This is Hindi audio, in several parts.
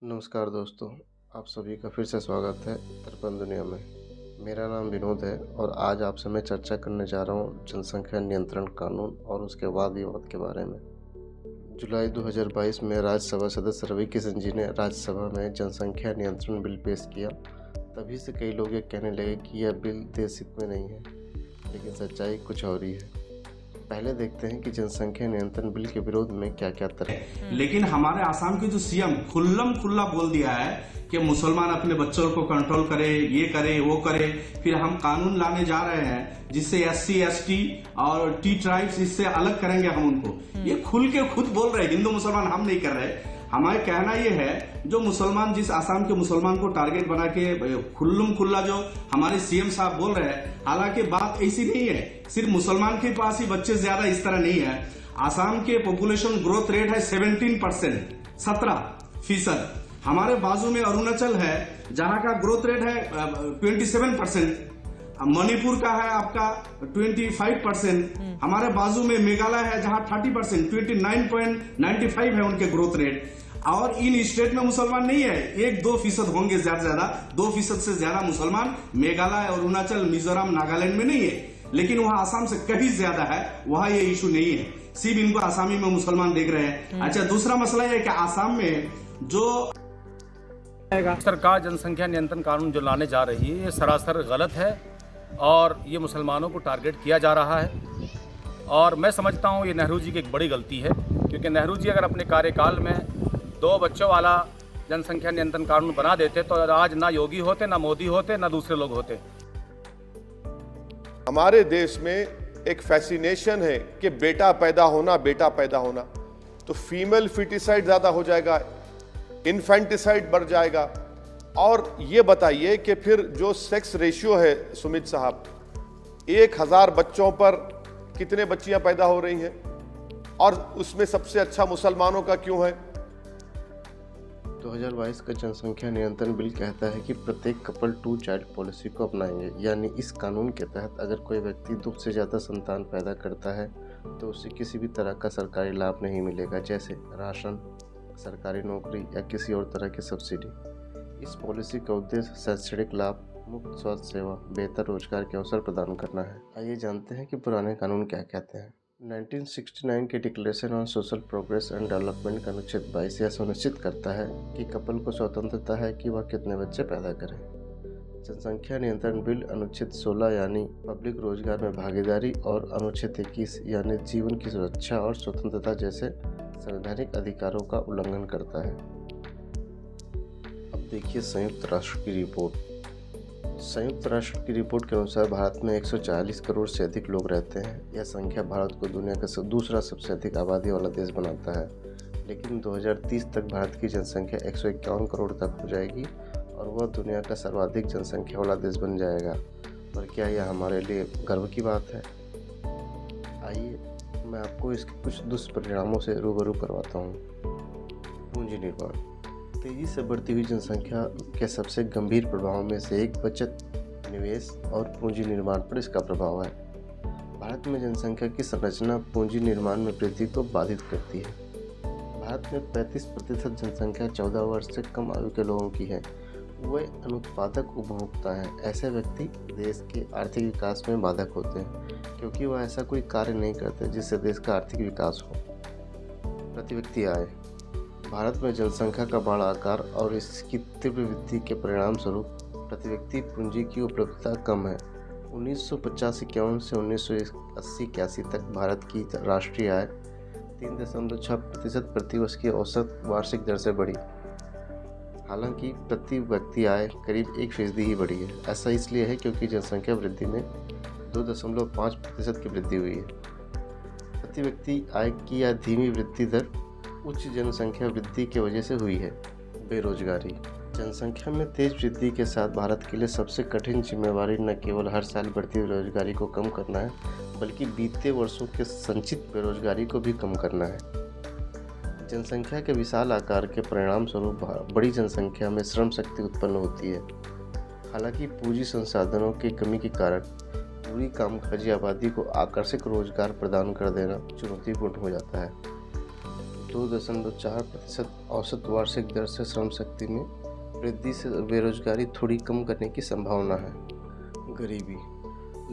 नमस्कार दोस्तों, आप सभी का फिर से स्वागत है दर्पण दुनिया में। मेरा नाम विनोद है और आज आपसे मैं चर्चा करने जा रहा हूँ जनसंख्या नियंत्रण कानून और उसके वाद विवाद के बारे में। जुलाई 2022 में राज्यसभा सदस्य रवि किशन जी ने राज्यसभा में जनसंख्या नियंत्रण बिल पेश किया। तभी से कई लोग ये कहने लगे कि यह बिल देश हित में नहीं है, लेकिन सच्चाई कुछ और ही है। पहले देखते हैं कि जनसंख्या नियंत्रण बिल के विरोध में क्या क्या तर्क है। लेकिन हमारे आसाम के जो सीएम खुल्लम खुल्ला बोल दिया है कि मुसलमान अपने बच्चों को कंट्रोल करे, ये करे, वो करे। फिर हम कानून लाने जा रहे हैं जिससे एससी, एसटी और टी ट्राइब्स इससे अलग करेंगे हम उनको। ये खुल के खुद बोल रहे हैं, हिंदू मुसलमान हम नहीं कर रहे। हमारा कहना ये है जो मुसलमान, जिस आसाम के मुसलमान को टारगेट बना के खुल्लम खुल्ला जो हमारे सीएम साहब बोल रहे हैं, हालांकि बात ऐसी नहीं है। सिर्फ मुसलमान के पास ही बच्चे ज्यादा इस तरह नहीं है। आसाम के पॉपुलेशन ग्रोथ रेट है 17%, 17%। हमारे बाजू में अरुणाचल है जहां का ग्रोथ रेट है 27%। मणिपुर का है आपका 25%। हमारे बाजू में मेघालय है जहां 30%, 29.95 है उनके ग्रोथ रेट। और इन स्टेट में मुसलमान नहीं है, 1-2% होंगे ज्यादा से ज्यादा। 2% से ज्यादा मुसलमान मेघालय, अरुणाचल, मिजोरम, नागालैंड में नहीं है। लेकिन वहां आसाम से कहीं ज्यादा है, वहां ये इशू नहीं है। सिर्फ इनको आसामी में मुसलमान देख रहे हैं। अच्छा, दूसरा मसला यह है कि आसाम में जो सरकार जनसंख्या नियंत्रण कानून जो लाने जा रही है ये सरासर गलत है और ये मुसलमानों को टारगेट किया जा रहा है। और मैं समझता हूँ ये नेहरू जी की एक बड़ी गलती है, क्योंकि नेहरू जी अगर अपने कार्यकाल में 2 बच्चों वाला जनसंख्या नियंत्रण कानून बना देते तो आज ना योगी होते, ना मोदी होते, ना दूसरे लोग होते। हमारे देश में एक फैसिनेशन है कि बेटा पैदा होना, तो फीमेल फिटिसाइड ज़्यादा हो जाएगा, इन्फेंटिसाइड बढ़ जाएगा। और ये बताइए कि फिर जो सेक्स रेशियो है सुमित साहब, 1000 बच्चों पर कितने बच्चियां पैदा हो रही हैं, और उसमें सबसे अच्छा मुसलमानों का क्यों है? 2022 का जनसंख्या नियंत्रण बिल कहता है कि प्रत्येक कपल 2 चाइल्ड पॉलिसी को अपनाएंगे। यानी इस कानून के तहत अगर कोई व्यक्ति 2 से ज़्यादा संतान पैदा करता है तो उसे किसी भी तरह का सरकारी लाभ नहीं मिलेगा, जैसे राशन, सरकारी नौकरी या किसी और तरह की सब्सिडी। इस पॉलिसी का उद्देश्य शैक्षणिक लाभ, मुफ्त स्वास्थ्य सेवा, बेहतर रोजगार के अवसर प्रदान करना है। आइए जानते हैं कि पुराने कानून क्या कहते हैं। 1969 के declaration on social progress and development का अनुच्छेद 22 यह सुनिश्चित करता है कि कपल को स्वतंत्रता है कि वह कितने बच्चे पैदा करें। जनसंख्या नियंत्रण बिल अनुच्छेद 16 यानी पब्लिक रोजगार में भागीदारी और अनुच्छेद 21 यानी जीवन की सुरक्षा और स्वतंत्रता जैसे संवैधानिक अधिकारों का उल्लंघन करता है। अब देखिए संयुक्त राष्ट्र की रिपोर्ट। संयुक्त राष्ट्र की रिपोर्ट के अनुसार भारत में 140 करोड़ से अधिक लोग रहते हैं। यह संख्या भारत को दुनिया का दूसरा सबसे अधिक आबादी वाला देश बनाता है। लेकिन 2030 तक भारत की जनसंख्या 151 करोड़ तक हो जाएगी और वह दुनिया का सर्वाधिक जनसंख्या वाला देश बन जाएगा। पर क्या यह हमारे लिए गर्व की बात है? आइए मैं आपको इसके कुछ दुष्परिणामों से रूबरू करवाता हूँ। पूंजी निर्माण। तेजी से बढ़ती हुई जनसंख्या के सबसे गंभीर प्रभावों में से एक बचत, निवेश और पूंजी निर्माण पर इसका प्रभाव है। भारत में जनसंख्या की संरचना पूंजी निर्माण में वृद्धि को बाधित करती है। भारत में 35% जनसंख्या 14 वर्ष से कम आयु के लोगों की है। वे अनुत्पादक उपभोक्ता हैं। ऐसे व्यक्ति देश के आर्थिक विकास में बाधक होते हैं, क्योंकि वह ऐसा कोई कार्य नहीं करते जिससे देश का आर्थिक विकास हो। प्रति व्यक्ति आय। भारत में जनसंख्या का बड़ा आकार और इसकी तीव्र वृद्धि के परिणाम स्वरूप प्रति व्यक्ति पूंजी की उपलब्धता कम है। 1950-51 से 1980-81 तक भारत की राष्ट्रीय आय 3.6% प्रति वर्ष की औसत वार्षिक दर से बढ़ी। हालांकि प्रति व्यक्ति आय करीब 1% ही बढ़ी है। ऐसा इसलिए है क्योंकि जनसंख्या वृद्धि में 2.5% की वृद्धि हुई है। प्रति व्यक्ति आय की यह धीमी वृद्धि दर उच्च जनसंख्या वृद्धि की वजह से हुई है। बेरोजगारी। जनसंख्या में तेज वृद्धि के साथ भारत के लिए सबसे कठिन जिम्मेवारी न केवल हर साल बढ़ती हुई बेरोजगारी को कम करना है, बल्कि बीते वर्षों के संचित बेरोजगारी को भी कम करना है। जनसंख्या के विशाल आकार के परिणाम स्वरूप बड़ी जनसंख्या में श्रम शक्ति उत्पन्न होती है। हालांकि पूंजी संसाधनों की कमी के कारण पूरी कामकाजी आबादी को आकर्षक रोजगार प्रदान कर देना चुनौतीपूर्ण हो जाता है। 2.4% औसत वार्षिक दर से श्रम शक्ति में वृद्धि से बेरोजगारी थोड़ी कम करने की संभावना है। गरीबी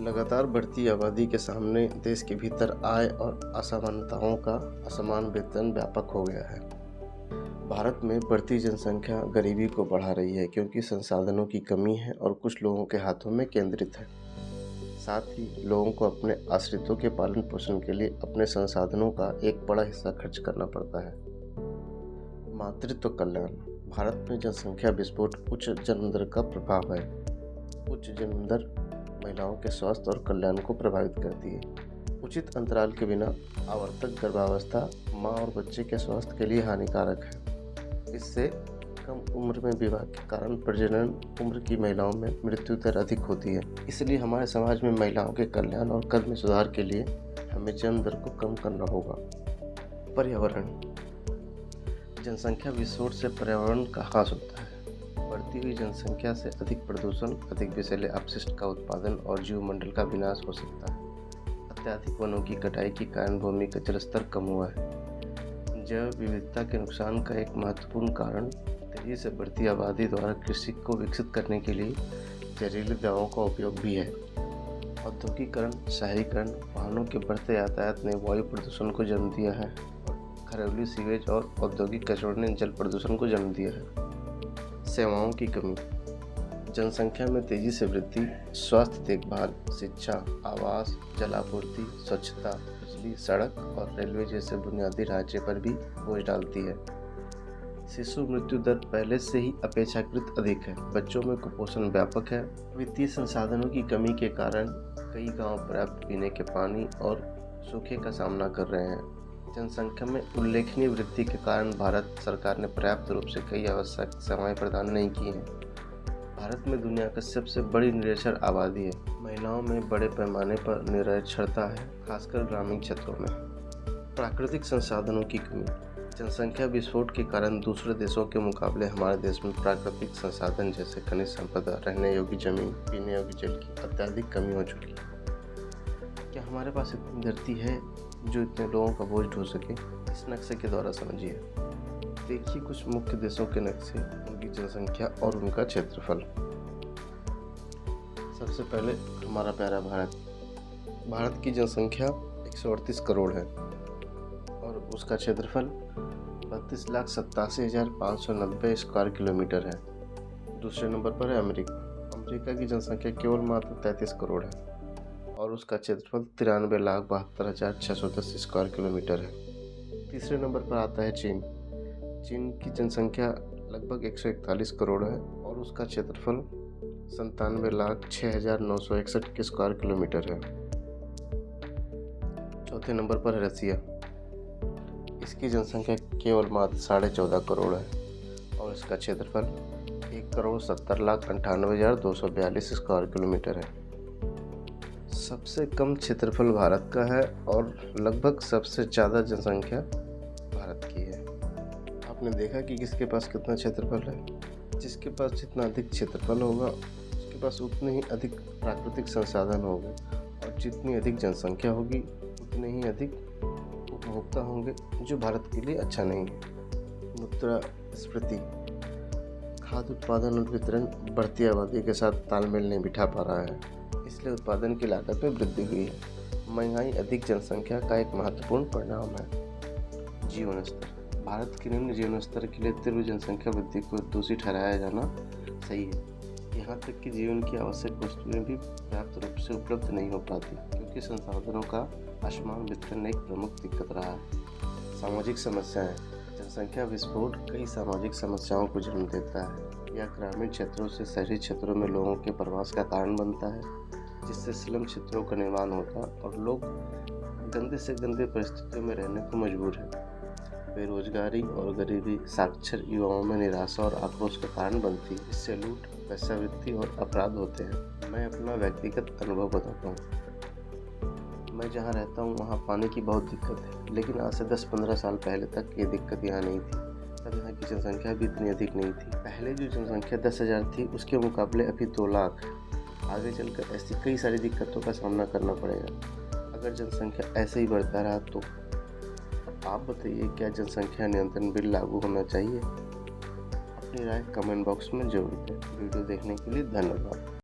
लगातार बढ़ती आबादी के सामने देश के भीतर आय और असमानताओं का असमान वेतन व्यापक हो गया है। भारत में बढ़ती जनसंख्या गरीबी को बढ़ा रही है क्योंकि संसाधनों की कमी है और कुछ लोगों के हाथों में केंद्रित है। साथ ही लोगों को अपने आश्रितों के पालन पोषण के लिए अपने संसाधनों का एक बड़ा हिस्सा खर्च करना पड़ता है। मातृत्व कल्याण भारत में जनसंख्या विस्फोट उच्च जन्म दर का प्रभाव है। उच्च जन्म दर महिलाओं के स्वास्थ्य और कल्याण को प्रभावित करती है। उचित अंतराल के बिना आवर्तक गर्भावस्था माँ और बच्चे के स्वास्थ्य के लिए हानिकारक है। इससे कम उम्र में विवाह के कारण प्रजनन उम्र की महिलाओं में मृत्यु दर अधिक होती है। इसलिए हमारे समाज में महिलाओं के कल्याण और कद में सुधार के लिए हमें जन्म दर को कम करना होगा। पर्यावरण जनसंख्या विस्फोट से पर्यावरण का ह्रास होता है। बढ़ती हुई जनसंख्या से अधिक प्रदूषण, अधिक विषैले अपशिष्ट का उत्पादन और जीवमंडल का विनाश हो सकता है। अत्यधिक वनों की कटाई के कारण भूमि का जलस्तर कम हुआ है। जैव विविधता के नुकसान का एक महत्वपूर्ण कारण तेजी से बढ़ती आबादी द्वारा कृषि को विकसित करने के लिए जहरीली दवाओं का उपयोग भी है। औद्योगिकरण, शहरीकरण, वाहनों के बढ़ते यातायात ने वायु प्रदूषण को जन्म दिया है और घरेलू सीवेज और औद्योगिक कचरों ने जल प्रदूषण को जन्म दिया है। सेवाओं की कमी जनसंख्या में तेजी से वृद्धि स्वास्थ्य देखभाल, शिक्षा, आवास, जलापूर्ति, स्वच्छता, बिजली, सड़क और रेलवे जैसे बुनियादी ढांचे पर भी बोझ डालती है। शिशु मृत्यु दर पहले से ही अपेक्षाकृत अधिक है। बच्चों में कुपोषण व्यापक है। वित्तीय संसाधनों की कमी के कारण कई गांव पर्याप्त पीने के पानी और सूखे का सामना कर रहे हैं। जनसंख्या में उल्लेखनीय वृद्धि के कारण भारत सरकार ने पर्याप्त रूप से कई आवश्यक सेवाएं प्रदान नहीं की हैं। भारत में दुनिया का सबसे बड़ी निरक्षर आबादी है। महिलाओं में बड़े पैमाने पर निरक्षरता है, खासकर ग्रामीण क्षेत्रों में। प्राकृतिक संसाधनों की कमी जनसंख्या विस्फोट के कारण दूसरे देशों के मुकाबले हमारे देश में प्राकृतिक संसाधन जैसे खनिज संपदा, रहने योग्य जमीन, पीने योग्य जल की अत्यधिक कमी हो चुकी है। क्या हमारे पास इतनी धरती है जो इतने लोगों का बोझ ढो सके? इस नक्शे के द्वारा समझिए। देखिए कुछ मुख्य देशों के नक्शे, उनकी जनसंख्या और उनका क्षेत्रफल। सबसे पहले हमारा प्यारा भारत। भारत की जनसंख्या 138 करोड़ है और उसका क्षेत्रफल 32,87,590 स्क्वायर किलोमीटर है। दूसरे नंबर पर है अमेरिका। अमेरिका की जनसंख्या केवल मात्र 33 करोड़ है और उसका क्षेत्रफल 93,72,610 स्क्वायर किलोमीटर है। तीसरे नंबर पर आता है चीन। चीन की जनसंख्या लगभग 141 करोड़ है और उसका क्षेत्रफल 97,06,961 स्क्वायर किलोमीटर है। चौथे नंबर पर है रसिया। इसकी जनसंख्या केवल मात्र 14.5 करोड़ है और इसका क्षेत्रफल 1,70,98,242 स्क्वायर किलोमीटर है। सबसे कम क्षेत्रफल भारत का है और लगभग सबसे ज़्यादा जनसंख्या भारत की है। आपने देखा कि किसके पास कितना क्षेत्रफल है? जिसके पास जितना अधिक क्षेत्रफल होगा उसके पास उतने ही अधिक प्राकृतिक संसाधन होंगे और जितनी अधिक जनसंख्या होगी उतने ही अधिक उपभोक्ता होंगे, जो भारत के लिए अच्छा नहीं है। मुद्रास्फीति खाद्य उत्पादन और वितरण बढ़ती आबादी के साथ तालमेल नहीं बिठा पा रहा है, इसलिए उत्पादन की लागत में वृद्धि हुई है। महंगाई अधिक जनसंख्या का एक महत्वपूर्ण परिणाम है। जीवन स्तर भारत के निम्न जीवन स्तर के लिए तीव्र जनसंख्या वृद्धि को दोषी ठहराया जाना सही है। यहाँ तक कि जीवन की आवश्यक वस्तुएं भी पर्याप्त रूप से उपलब्ध नहीं हो पाती क्योंकि संसाधनों का असमान वितरण एक प्रमुख दिक्कत रहा है। सामाजिक समस्याएं जनसंख्या विस्फोट कई सामाजिक समस्याओं को जन्म देता है। यह ग्रामीण क्षेत्रों से शहरी क्षेत्रों में लोगों के प्रवास का कारण बनता है, जिससे स्लम क्षेत्रों का निर्माण होता है और लोग गंदे से गंदे परिस्थितियों में रहने को मजबूर है। बेरोजगारी और गरीबी साक्षर युवाओं में निराशा और आक्रोश का कारण बनती है। इससे लूट, वेश्यावृत्ति और अपराध होते हैं। मैं अपना व्यक्तिगत अनुभव बताता हूँ। मैं जहाँ रहता हूँ वहाँ पानी की बहुत दिक्कत है, लेकिन आज से 10-15 साल पहले तक ये दिक्कत यहाँ नहीं थी। तब यहाँ की जनसंख्या भी इतनी अधिक नहीं थी। पहले जो जनसंख्या 10,000 थी उसके मुकाबले अभी 2 लाख है। आगे चलकर ऐसी कई सारी दिक्कतों का सामना करना पड़ेगा। अगर जनसंख्या ऐसे ही बढ़ता रहा तो आप बताइए, क्या जनसंख्या नियंत्रण बिल लागू होना चाहिए? अपनी राय कमेंट बॉक्स में जरूर दें। वीडियो देखने के लिए धन्यवाद।